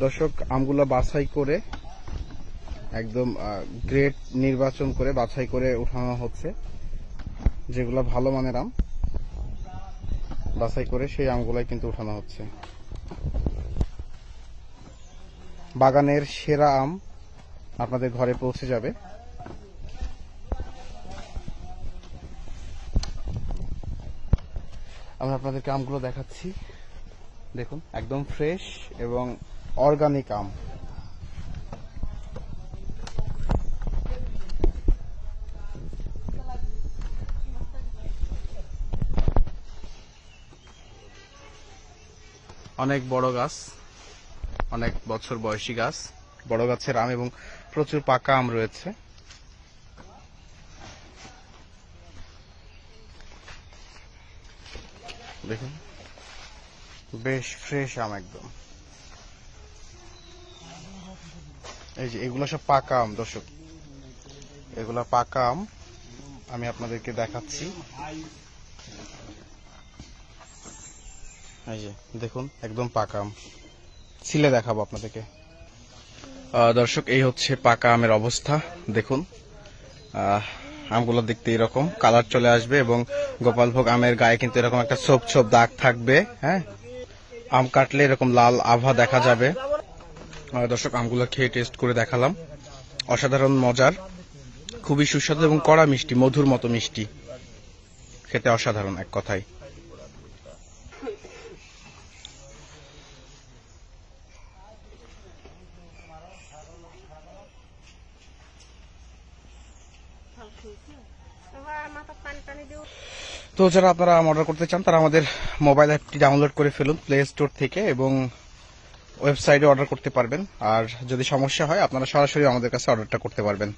দর্শক, আমগুলো বাছাই করে একদম গ্রেড নির্বাচন করে বাছাই করে উঠানো হচ্ছে। যেগুলো ভালো মানের আম বাছাই করে সেই আমগুলাই কিন্তু উঠানো হচ্ছে। বাগানের সেরা আম আপনাদের ঘরে পৌঁছে যাবে। আমরা আপনাদেরকে আমগুলো দেখাচ্ছি। দেখুন, একদম ফ্রেশ এবং অর্গানিক আম। অনেক বড় গাছ, অনেক বছর বয়সী গাছ, বড় গাছের আম এবং প্রচুর পাকা আম রয়েছে। দেখুন, বেশ ফ্রেশ আম একদম। এই যে এগুলো সব পাকা আম দর্শক, এগুলা পাকা আম আমি আপনাদেরকে দেখাচ্ছি। এই যে দেখুন, একদম পাকা আম, ছিলে দেখাবো আপনাদেরকে। দর্শক, এই হচ্ছে পাকা আমের অবস্থা। দেখুন, আমগুলো দেখতে এরকম কালার চলে আসবে এবং গোপালভোগ আমের গায়ে কিন্তু এরকম একটা ছোপ ছোপ দাগ থাকবে। হ্যাঁ, আম কাটলে এরকম লাল আভা দেখা যাবে। দর্শক, আমগুলো খেয়ে টেস্ট করে দেখালাম, অসাধারণ মজার, খুবই সুস্বাদু এবং কড়া মিষ্টি, মধুর মতো মিষ্টি, খেতে অসাধারণ এক কথায়। তো যারা আপনারা অর্ডার করতে চান তারা আমাদের মোবাইল অ্যাপটি ডাউনলোড করে ফেলুন প্লে স্টোর থেকে এবং ওয়েবসাইটে অর্ডার করতে পারবেন। আর যদি সমস্যা হয় আপনারা সরাসরি আমাদের কাছে অর্ডারটা করতে পারবেন।